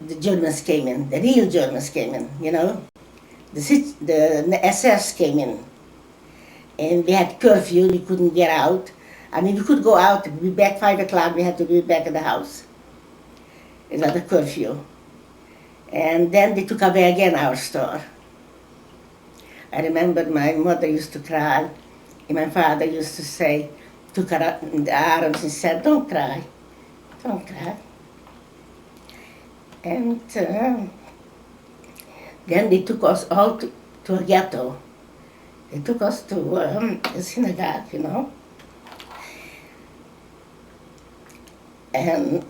the Germans came in, the real Germans came in, you know. The SS came in, and we had curfew, we couldn't get out. I mean, we could go out, be back 5 o'clock, we had to be back in the house. It was a curfew. And then they took away again our store. I remember my mother used to cry, and my father used to say, took her in the arms and said, don't cry, don't cry. And then they took us all to a ghetto. They took us to a synagogue, you know. And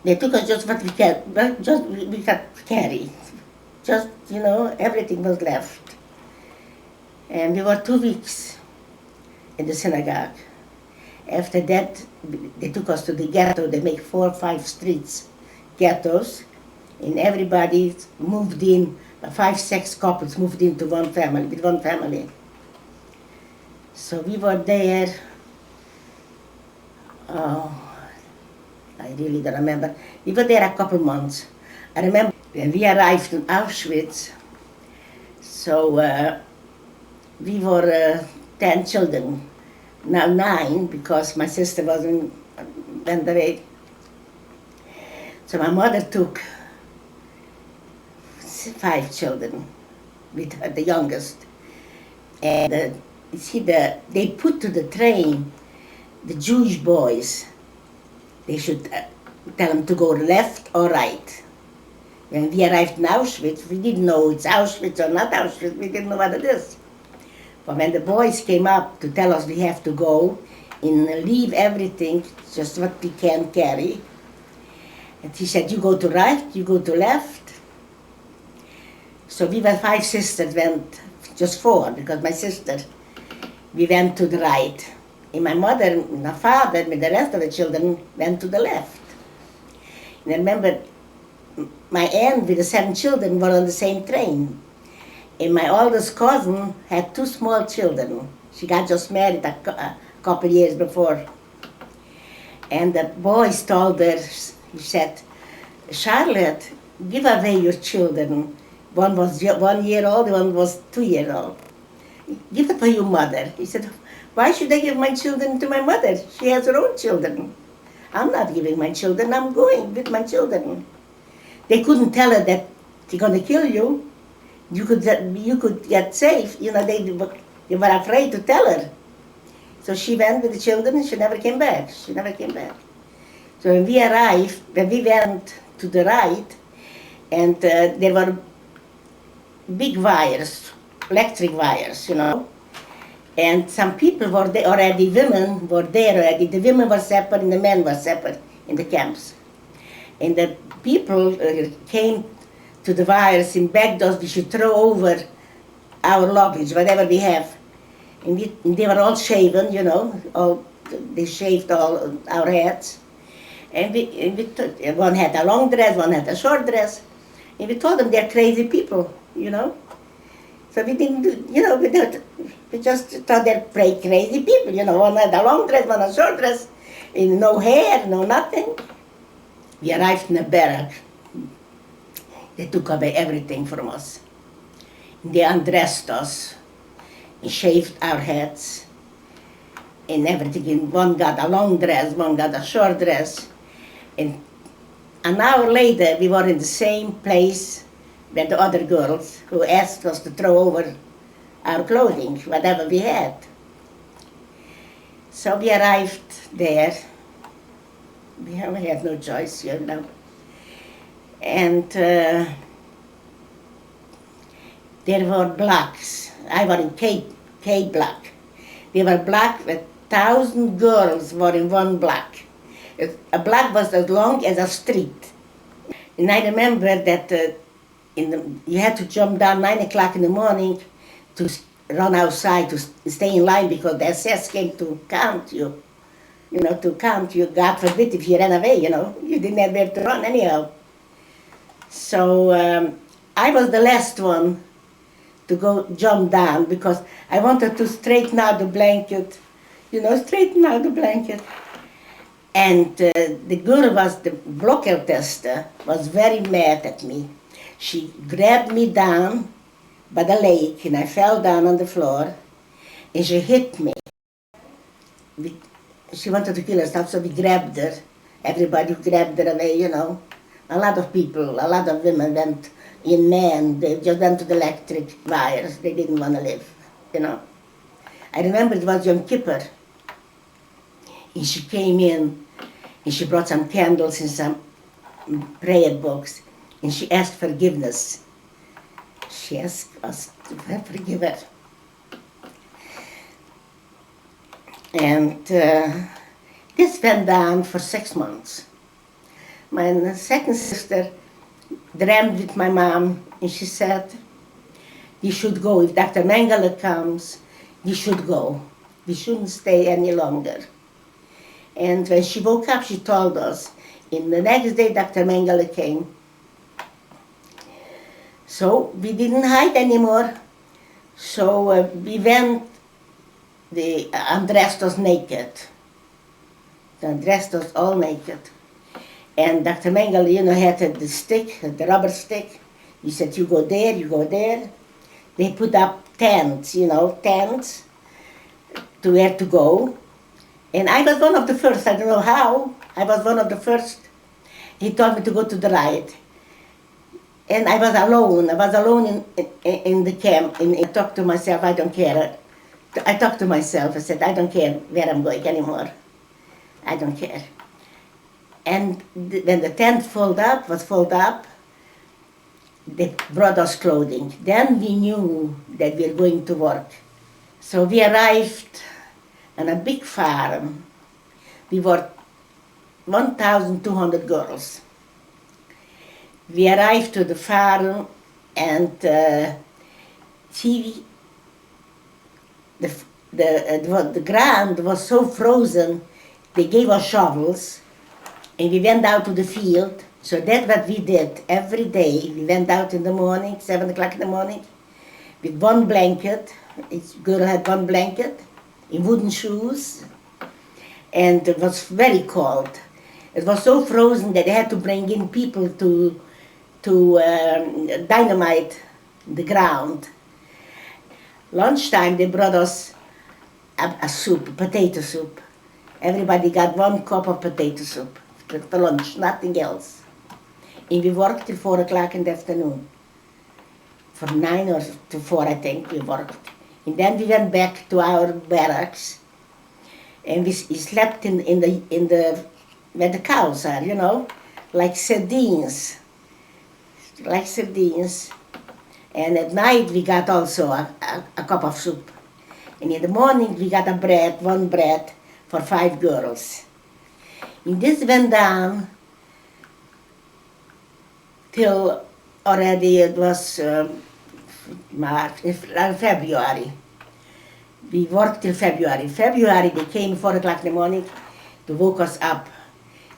they took us just what we can, just we could carry. Just, you know, everything was left. And we were 2 weeks in the synagogue. After that, they took us to the ghetto. They make 4 or 5 streets, ghettos, and everybody moved in. 5, 6 couples moved into one family, with one family. So we were there, I really don't remember. We were there a couple months. I remember when we arrived in Auschwitz, so we were 10 children, now 9 because my sister went away. So my mother took 5 children with her, the youngest. And you see, they put to the train the Jewish boys. They should tell them to go left or right. When we arrived in Auschwitz, we didn't know it's Auschwitz or not Auschwitz. We didn't know what it is. But when the boys came up to tell us we have to go and leave everything, just what we can carry, and he said, you go to right, you go to left. So we were 5 sisters, went just 4, because my sister, we went to the right. And my mother and my father, with the rest of the children, went to the left. And I remember my aunt with the 7 children were on the same train. And my oldest cousin had 2 small children. She got just married a couple years before. And the boys told her, he said, Charlotte, give away your children. One was 1 year old, one was 2 years old. Give it for your mother. He said, why should I give my children to my mother? She has her own children. I'm not giving my children, I'm going with my children. They couldn't tell her that they're going to kill you. You could get safe. You know, they were afraid to tell her. So she went with the children and she never came back. She never came back. So when we arrived, when we went to the right, and there were big wires, electric wires, you know. And some people were there already, women were there already. The women were separate and the men were separate in the camps. And the people came to the wires and begged us we should throw over our luggage, whatever we have. And they were all shaven, you know, they shaved all our heads. And one had a long dress, one had a short dress. And we told them they're crazy people, you know. So we didn't do, you know, we just thought they're crazy people, you know. One had a long dress, one had a short dress, and no hair, no nothing. We arrived in a barrack. They took away everything from us. They undressed us and shaved our heads and everything. And one got a long dress, one got a short dress. And an hour later, we were in the same place where the other girls who asked us to throw over our clothing, whatever we had. So we arrived there. We had no choice, you know. And there were blocks. I was in K block. They were black, 1,000 girls were in one block. A block was as long as a street. And I remember that you had to jump down 9 o'clock in the morning to run outside to stay in line because the SS came to count you. You know, to count you, God forbid if you ran away, you know. You didn't have where to run anyhow. So I was the last one to go jump down because I wanted to straighten out the blanket, you know, straighten out the blanket. And the girl was, the blocker tester, was very mad at me. She grabbed me down by the lake and I fell down on the floor and she hit me. She wanted to kill herself, so we grabbed her. Everybody grabbed her away, you know. A lot of people, a lot of women went in men, they just went to the electric wires. They didn't want to live, you know. I remember it was Yom Kippur. And she came in and she brought some candles and some prayer books and she asked forgiveness. She asked us to forgive her. And this went on for 6 months. My second sister dreamed with my mom and she said, "We should go. If Dr. Mengele comes, we should go. We shouldn't stay any longer." And when she woke up, she told us. And the next day, Dr. Mengele came. So we didn't hide anymore. So we went, they undressed us naked. They undressed us all naked. And Dr. Mengele, you know, had the stick, the rubber stick. He said, "You go there, you go there." They put up tents, you know, tents to where to go. And I was one of the first, I don't know how, I was one of the first. He told me to go to the right. And I was alone in the camp, and I talked to myself, I don't care. I talked to myself, I said, I don't care where I'm going anymore. I don't care. And when the tent was folded up, they brought us clothing. Then we knew that we were going to work. So we arrived on a big farm. We were 1,200 girls. We arrived to the farm and the ground was so frozen, they gave us shovels and we went out to the field. So that's what we did every day. We went out in the morning, 7 o'clock in the morning, with one blanket. Each girl had one blanket, in wooden shoes, and it was very cold. It was so frozen that they had to bring in people to dynamite the ground. Lunchtime they brought us a soup, potato soup. Everybody got 1 cup of potato soup for lunch, nothing else. And we worked till 4 o'clock in the afternoon. From 9 or to 4, I think, we worked. And then we went back to our barracks, and we slept in the where the cows are, you know, like sardines. And at night we got also a cup of soup. And in the morning we got one bread for 5 girls. And this went down till already it was February. We worked till February. February they came 4 o'clock in the morning to woke us up.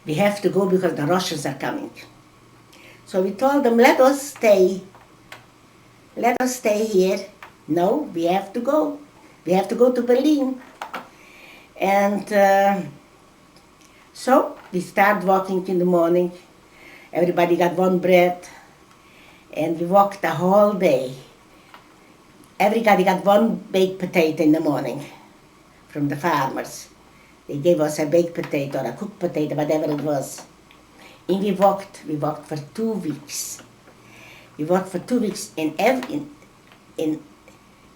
We have to go because the Russians are coming. So we told them, let us stay here. No, we have to go. We have to go to Berlin. And so we start walking in the morning. Everybody got 1 bread, and we walked the whole day. Everybody got 1 baked potato in the morning from the farmers. They gave us a baked potato or a cooked potato, whatever it was. And we walked for 2 weeks. We walked for 2 weeks, and in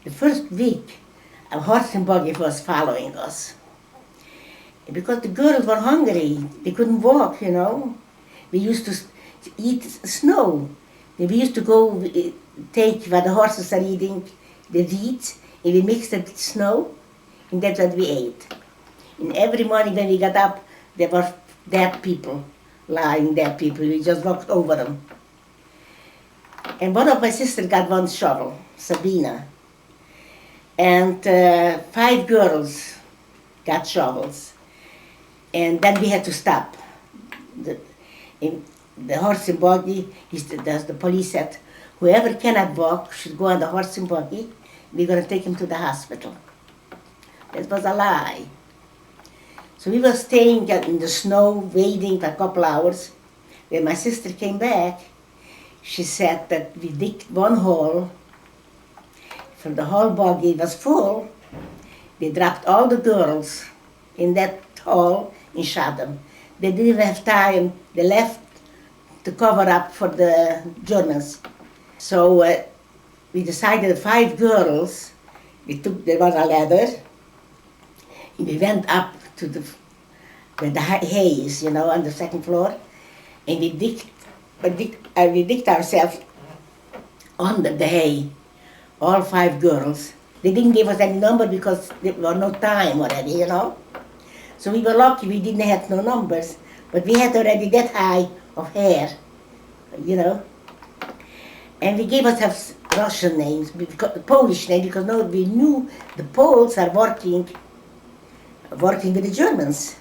the first week, a horse and buggy was following us. Because the girls were hungry, they couldn't walk, you know. We used to eat snow. We used to go take what the horses are eating, the wheat, and we mixed it with snow, and that's what we ate. And every morning when we got up, there were dead people, lying dead people. We just walked over them. And one of my sisters got 1 shovel, Sabina. And 5 girls got shovels. And then we had to stop. The horse and buggy, the police said, whoever cannot walk should go on the horse and buggy. We're going to take him to the hospital. That was a lie. So we were staying in the snow, waiting for a couple hours. When my sister came back, she said that we digged one hole, for the whole buggy was full. They dropped all the girls in that hole and shot them. They didn't have time, they left to cover up for the Germans. So we decided 5 girls, there was a ladder, and we went up to where the hay is, on the second floor, and we digged ourselves under the hay, all 5 girls. They didn't give us any number because there was no time already, So we were lucky we didn't have no numbers, but we had already that high of hair, And we gave ourselves Russian names, Polish names, because we knew the Poles are working with the Germans.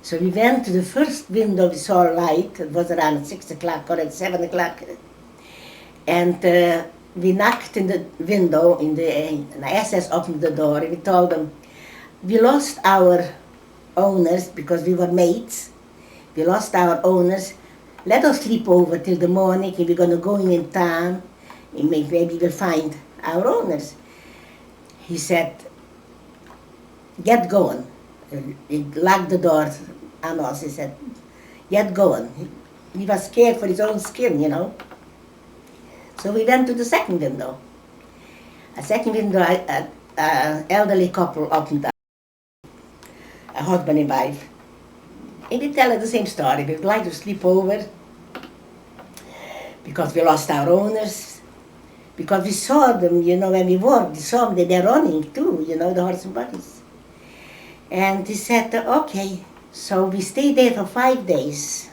So we went to the first window, we saw a light, it was around 6 o'clock or at 7 o'clock. And we knocked in the window, and the SS opened the door, and we told them, we lost our owners because we were mates. We lost our owners. Let us sleep over till the morning, and we're going to go in town, and maybe we'll find our owners. He said, get going. He locked the door on us. He said, get going. He was scared for his own skin, So we went to the second window. A second window, an elderly couple opened up, a husband and wife. And they tell us the same story. We'd like to sleep over because we lost our owners. Because we saw them, when we walked, we saw them, they're running too, the horse and buggies. And he said, okay, so we stayed there for 5 days.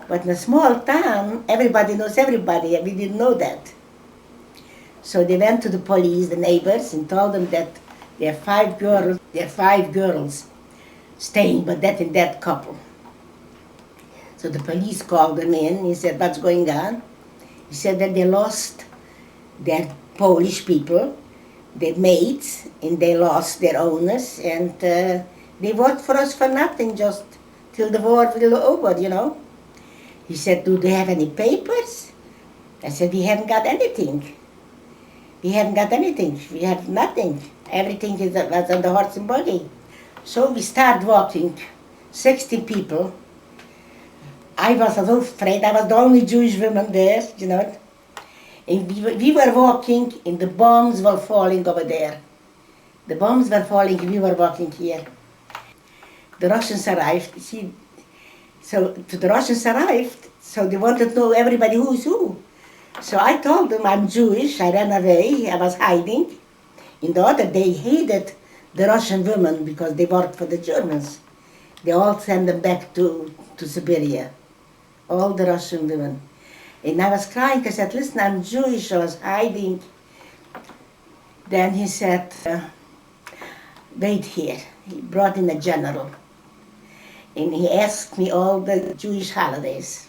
But in a small town, everybody knows everybody, and we didn't know that. So they went to the police, the neighbors, and told them that there are 5 girls staying, but that in that couple. So the police called them in. He said, what's going on? He said that they lost their Polish people, their mates, and they lost their owners, and they worked for us for nothing, just till the war was over, He said, do they have any papers? I said, we haven't got anything. We haven't got anything. We have nothing. Everything was on the horse and buggy. So we started walking, 60 people. I was so afraid. I was the only Jewish woman there, And we were walking, and the bombs were falling over there. The bombs were falling, we were walking here. The Russians arrived. So the Russians arrived, so they wanted to know everybody who's who. So I told them I'm Jewish, I ran away, I was hiding. In the other, they hated the Russian women because they worked for the Germans. They all sent them back to Siberia, all the Russian women. And I was crying, I said, listen, I'm Jewish, I was hiding. Then he said, wait here. He brought in a general. And he asked me all the Jewish holidays.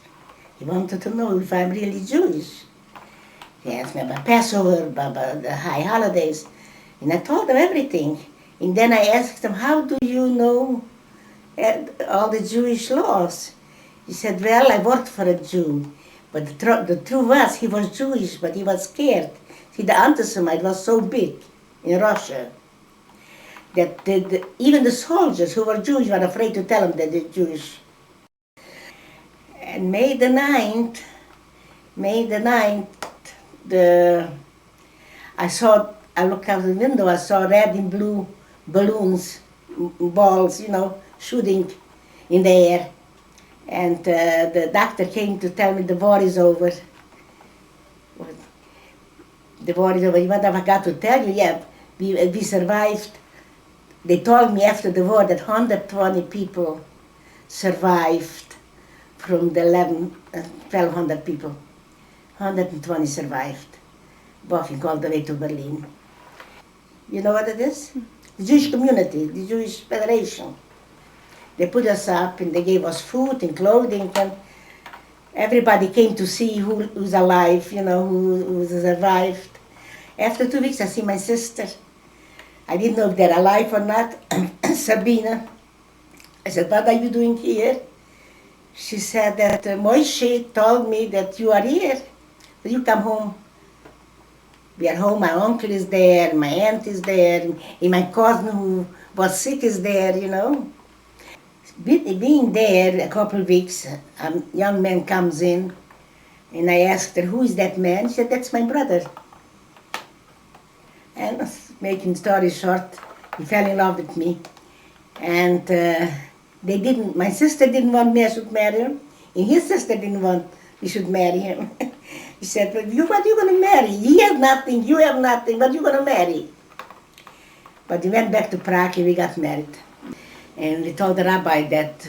He wanted to know if I'm really Jewish. He asked me about Passover, about the high holidays. And I told him everything. And then I asked him, how do you know all the Jewish laws? He said, well, I worked for a Jew. But the truth was, he was Jewish, but he was scared. See, the anti-Semite was so big in Russia that even the soldiers who were Jewish were afraid to tell him that they're Jewish. And May the 9th, I looked out the window, I saw red and blue balloons, balls, shooting in the air. And the doctor came to tell me the war is over. The war is over. What I forgot to tell you, yeah, we survived. They told me after the war that 120 people survived from the 1,200 people. 120 survived, walking all the way to Berlin. You know what it is? The Jewish community, the Jewish Federation. They put us up and they gave us food and clothing, and everybody came to see who's alive, who survived. After 2 weeks, I see my sister. I didn't know if they're alive or not, Sabina. I said, what are you doing here? She said that Moishe told me that you are here. Will you come home? We are home, my uncle is there, my aunt is there, and my cousin who was sick is there, you know. Being there a couple of weeks, a young man comes in, and I asked her, who is that man? She said, that's my brother. And making story short, he fell in love with me. And my sister didn't want me I should marry him, and his sister didn't want we should marry him. He said, what are you going to marry? He has nothing, you have nothing, what are you going to marry? But we went back to Prague and we got married. And we told the rabbi that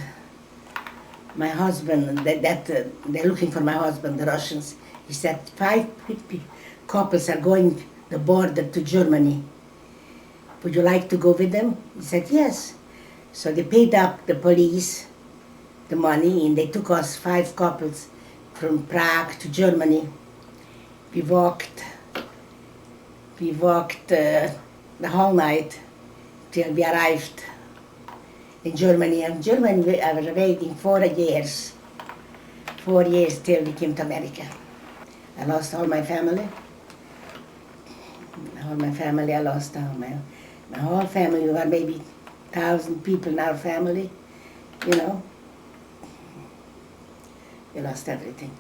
my husband, they're looking for my husband, the Russians. He said, 5 couples are going the border to Germany. Would you like to go with them? He said, yes. So they paid up the police the money, and they took us 5 couples from Prague to Germany. We walked the whole night till we arrived in Germany. And Germany, I was waiting 4 years. 4 years till we came to America. I lost all my family. All my family, I lost all my whole family. We were maybe 1,000 people in our family, you know. We lost everything.